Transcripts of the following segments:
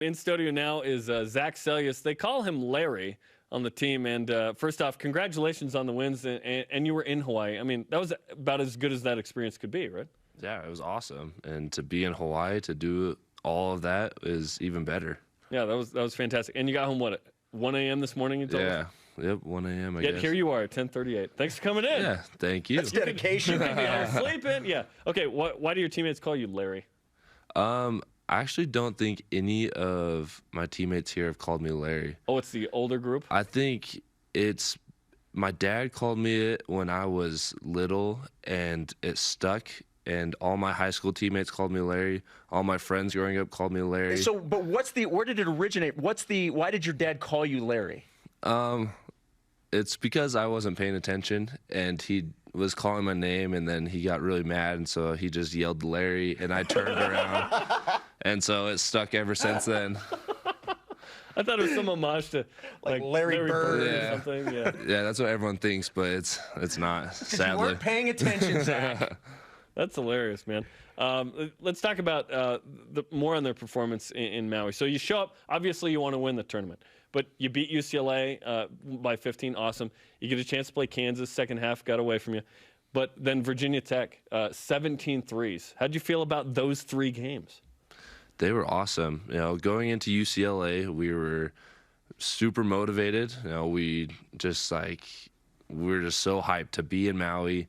In studio now is Zach Sellius. They call him Larry on the team. And first off, congratulations on the wins. And you were in Hawaii. I mean, that was about as good as that experience could be, right? Yeah, it was awesome. And to be in Hawaii, to do all of that is even better. Yeah, that was fantastic. And you got home, what, at 1 a.m. this morning? You told us? Yep, 1 a.m. I Yet guess. Here you are at 10:38. Thanks for coming in. Yeah, thank you. That's dedication. You could be home sleeping. Yeah. Okay, why do your teammates call you Larry? I actually don't think any of my teammates here have called me Larry. Oh, it's the older group? I think it's my dad called me it when I was little, and it stuck. And all my high school teammates called me Larry. All my friends growing up called me Larry. So, but where did it originate? Why did your dad call you Larry? It's because I wasn't paying attention, and he was calling my name, and then he got really mad, and so he just yelled Larry, and I turned around, and so it stuck ever since then. I thought it was some homage to like Larry Bird or something. Yeah. Yeah, that's what everyone thinks, but it's not, sadly. You weren't paying attention, Zach. That's hilarious, man. Let's talk about more on their performance in Maui. So you show up. Obviously, you want to win the tournament, but you beat UCLA by 15. Awesome. You get a chance to play Kansas. Second half got away from you. But then Virginia Tech, 17 threes. How'd you feel about those 3 games? They were awesome. Going into UCLA, we were super motivated. We were just so hyped to be in Maui.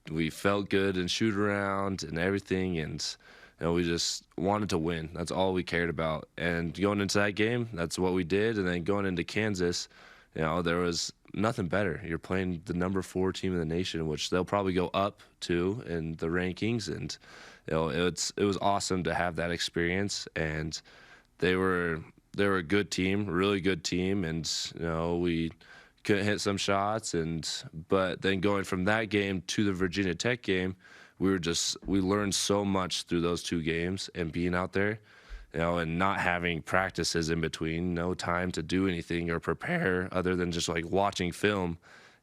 We felt good and shoot around and everything, and we just wanted to win. That's all we cared about. And going into that game, that's what we did. And then going into Kansas, there was nothing better. You're playing the number 4 team in the nation, which they'll probably go up to in the rankings. And it was awesome to have that experience. And they were a good team, really good team. And we couldn't hit some shots, but then going from that game to the Virginia Tech game, we learned so much through those 2 games, and being out there, and not having practices in between, no time to do anything or prepare other than just like watching film,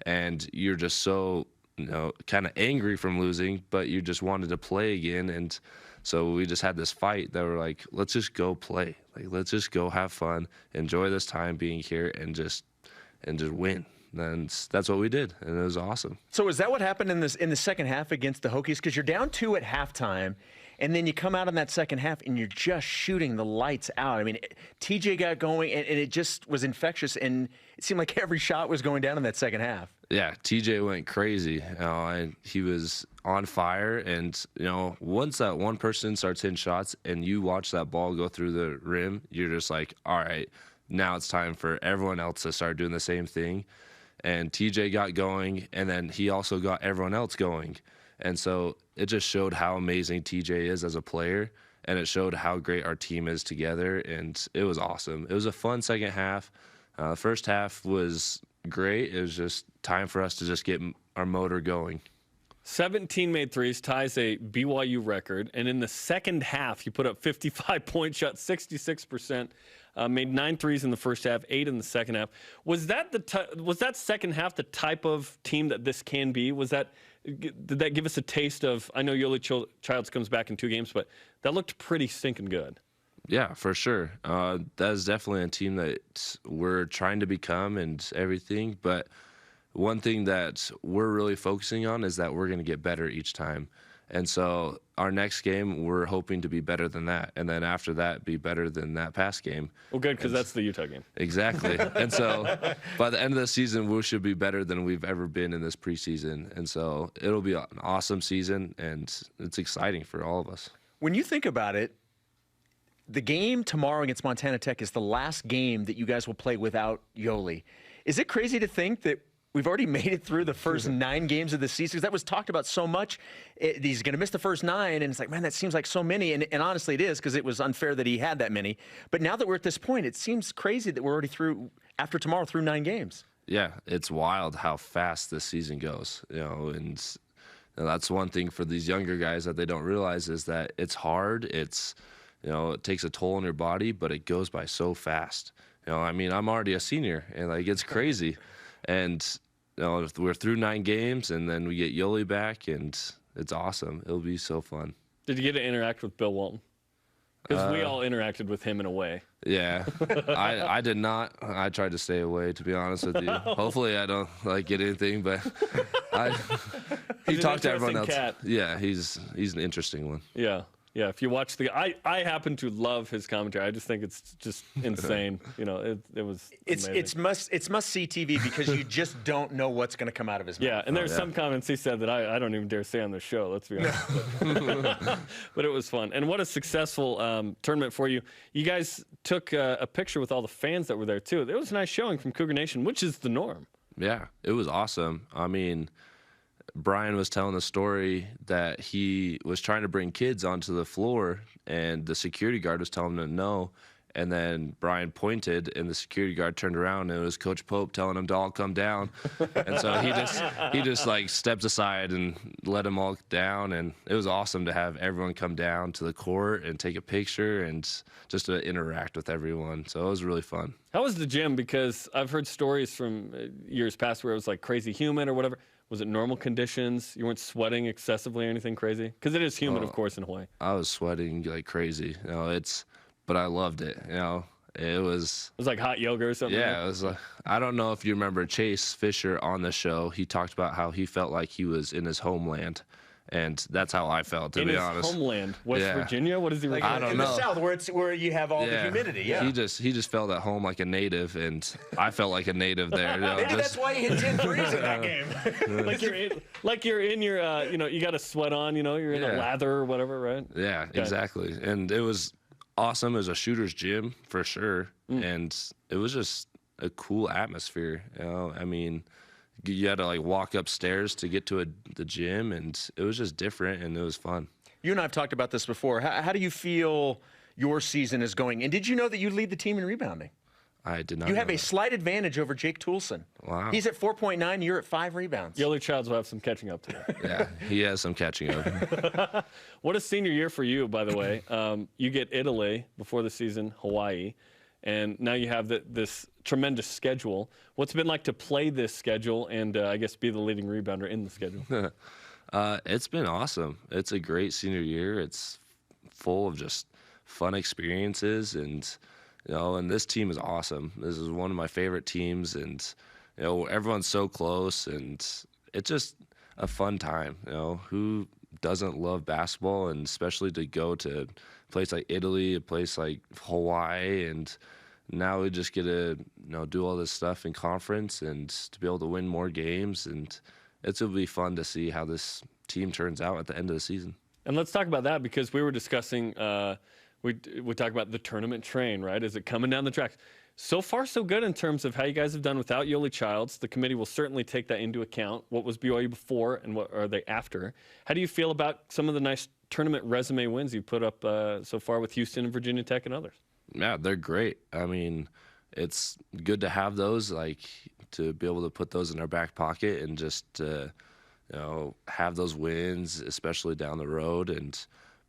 and you're just so kind of angry from losing, but you just wanted to play again. And so we just had this fight that we're like, let's just go play, like let's just go have fun, enjoy this time being here, and just win. And that's what we did, and it was awesome. So is that what happened in the second half against the Hokies? Because you're down 2 at halftime, and then you come out in that second half, and you're just shooting the lights out. I mean, TJ got going, and it just was infectious, and it seemed like every shot was going down in that second half. Yeah, TJ went crazy. He was on fire, and once that one person starts hitting shots, and you watch that ball go through the rim, you're just like, all right, now it's time for everyone else to start doing the same thing. And TJ got going, and then he also got everyone else going. And so it just showed how amazing TJ is as a player, and it showed how great our team is together, and it was awesome. It was a fun second half. First half was great. It was just time for us to just get our motor going. 17 made threes, ties a BYU record. And in the second half, you put up 55 points, shot 66%, made 9 threes in the first half, 8 in the second half. Was that second half the type of team that this can be? Did that give us a taste of, I know Yoli Childs comes back in 2 games, but that looked pretty stinking good. Yeah, for sure. That is definitely a team that we're trying to become and everything, but one thing that we're really focusing on is that we're going to get better each time. And so our next game, we're hoping to be better than that. And then after that, be better than that past game. Well, good, because that's the Utah game. Exactly. And so by the end of the season, we should be better than we've ever been in this preseason. And so it'll be an awesome season, and it's exciting for all of us. When you think about it, the game tomorrow against Montana Tech is the last game that you guys will play without Yoli. Is it crazy to think that we've already made it through the first 9 games of the season? Because that was talked about so much. He's going to miss the first 9, and it's like, man, that seems like so many. And honestly, it is, because it was unfair that he had that many. But now that we're at this point, it seems crazy that we're already through, after tomorrow, through 9 games. Yeah, it's wild how fast this season goes, and that's one thing for these younger guys that they don't realize is that it's hard. It takes a toll on your body, but it goes by so fast. I mean, I'm already a senior, and like it's crazy. And we're through 9 games, and then we get Yoli back, and it's awesome. It'll be so fun. Did you get to interact with Bill Walton? Because we all interacted with him in a way. Yeah, I did not. I tried to stay away, to be honest with you. Hopefully, I don't get anything, but he talked to everyone else. Cat. Yeah, he's an interesting one. Yeah. Yeah, if you watch I happen to love his commentary. I just think it's just insane. It was amazing. It's must see TV because you just don't know what's going to come out of his mouth. Yeah, and there's some comments he said that I don't even dare say on the show. Let's be honest. But it was fun, and what a successful tournament for you. You guys took a picture with all the fans that were there too. It was a nice showing from Cougar Nation, which is the norm. Yeah, it was awesome. I mean, Brian was telling the story that he was trying to bring kids onto the floor, and the security guard was telling him no. And then Brian pointed, and the security guard turned around, and it was Coach Pope telling him to all come down. And so he just like stepped aside and let them all down. And it was awesome to have everyone come down to the court and take a picture and just to interact with everyone. So it was really fun. How was the gym? Because I've heard stories from years past where it was like crazy humid or whatever. Was it normal conditions? You weren't sweating excessively or anything crazy? Because it is humid, of course, in Hawaii. I was sweating like crazy. But I loved it. It was like hot yoga or something. Yeah, it was. I don't know if you remember Chase Fisher on the show. He talked about how he felt like he was in his homeland, and that's how I felt, to be honest. Homeland, West Virginia. What is he? I don't know. In the South, where you have all the humidity. Yeah. He just felt at home like a native, and I felt like a native there. Maybe that's why he hit 10 threes in that game. like you're in your, you got a sweat on. You're in a lather or whatever, right? Yeah, exactly. And it was awesome. It was a shooter's gym for sure, and it was just a cool atmosphere. I mean, you had to like walk upstairs to get to the gym, and it was just different, and it was fun. You and I have talked about this before. How do you feel your season is going? And did you know that you lead the team in rebounding? I did not. You have a slight advantage over Jake Toulson. Wow. He's at 4.9. You're at 5 rebounds. Yoli Childs will have some catching up to do. Yeah, he has some catching up. What a senior year for you, by the way. You get Italy before the season, Hawaii, and now you have this tremendous schedule. What's it been like to play this schedule and I guess be the leading rebounder in the schedule? It's been awesome. It's a great senior year. It's full of just fun experiences, and and this team is awesome. This is one of my favorite teams, and everyone's so close, and it's just a fun time. Who doesn't love basketball, and especially to go to a place like Italy, a place like Hawaii, and now we just get to do all this stuff in conference and to be able to win more games, and it'll be fun to see how this team turns out at the end of the season. And let's talk about that, because we were discussing we talk about the tournament train, right? Is it coming down the tracks? So far, so good in terms of how you guys have done without Yoli Childs. The committee will certainly take that into account. What was BYU before and what are they after? How do you feel about some of the nice tournament resume wins you've put up so far with Houston and Virginia Tech and others? Yeah, they're great. I mean, it's good to have those, to be able to put those in our back pocket and just, have those wins, especially down the road.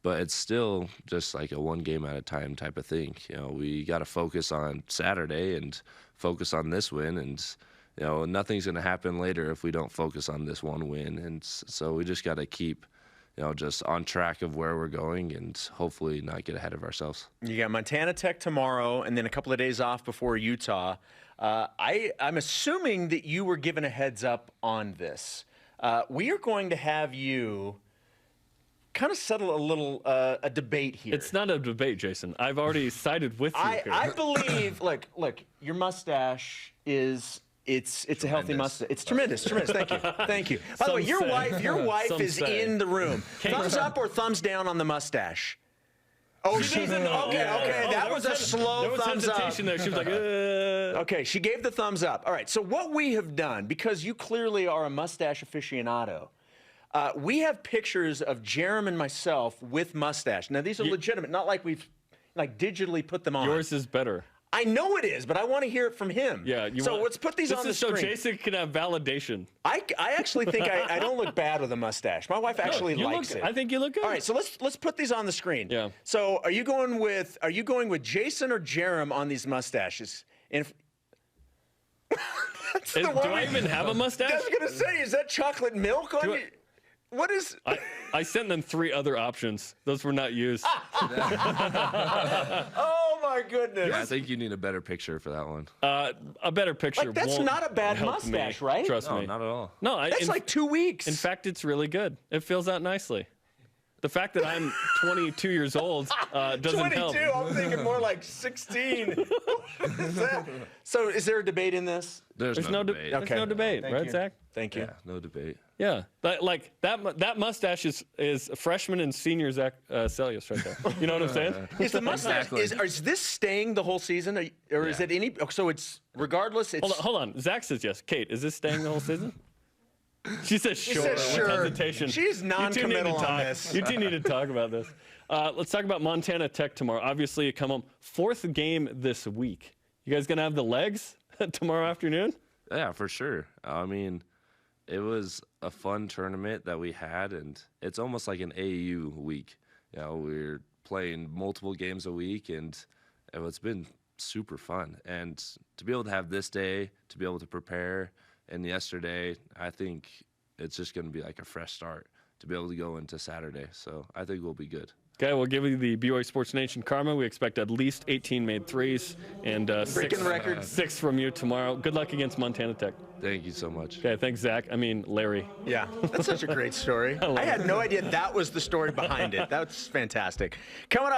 But it's still just like a one game at a time type of thing. We got to focus on Saturday and focus on this win, and nothing's going to happen later if we don't focus on this one win. And so we just got to keep just on track of where we're going and hopefully not get ahead of ourselves. You got Montana Tech tomorrow and then a couple of days off before Utah. I'm assuming that you were given a heads up on this. We are going to have you kind of settle a little a debate here. It's not a debate, Jason. I've already sided with you here. I believe, look, your mustache is... It's a healthy mustache. It's tremendous. Thank you. By the way, your wife is in the room. Thumbs up or thumbs down on the mustache? Oh, she's in. Okay. That was a slow thumbs up. There was hesitation there. She was like, Okay, she gave the thumbs up. All right. So what we have done, because you clearly are a mustache aficionado, we have pictures of Jerem and myself with mustache. Now these are legitimate, not like we've digitally put them on. Yours is better. I know it is, but I want to hear it from him. Yeah. Let's put these on the screen. So Jason can have validation. I actually think I don't look bad with a mustache. My wife actually likes it. I think you look good. All right, so let's put these on the screen. Yeah. So are you going with Jason or Jerem on these mustaches? And do I even have a mustache? I was gonna say, is that chocolate milk on you? What is? I sent them 3 other options. Those were not used. Oh my goodness! Yeah, I think you need a better picture for that one. A better picture. Like, that's won't not a bad help mustache, me. right? Trust No, me. not at all. No, That's in, like 2 weeks. in fact, it's really good. It fills out nicely. The fact that I'm 22 years old doesn't help. I'm thinking more like 16. What is that? So, is there a debate in this? There's There's no no, debate. there's Okay. no debate, Thank right, you. Zach? Thank you. Yeah, no debate. Yeah, that mustache is freshman and senior Zach Celius right there. You know what I'm saying? Is the mustache Exactly. is this staying the whole season, or is Yeah. it any? So it's regardless. It's Hold on. Zach says yes. Kate, is this staying the whole season? She says sure. says with sure. hesitation. She's You two need to non-committal on talk. this. You two need to talk about this. Let's talk about Montana Tech tomorrow. Obviously, you come home 4th game this week. You guys gonna have the legs tomorrow afternoon? Yeah, for sure. I mean, it was a fun tournament that we had, and it's almost like an AAU week. You know, we're playing multiple games a week, and it's been super fun. And to be able to have this day, to be able to prepare, and yesterday, I think it's just going to be like a fresh start to be able to go into Saturday. So I think we'll be good. Okay, we'll give you the BYU Sports Nation karma. We expect at least 18 made threes and Breaking records. 6 from you tomorrow. Good luck against Montana Tech. Thank you so much. Okay, thanks, Zach. I mean, Larry. Yeah, that's such a great story. I had no idea that was the story behind it. That's fantastic. Coming up.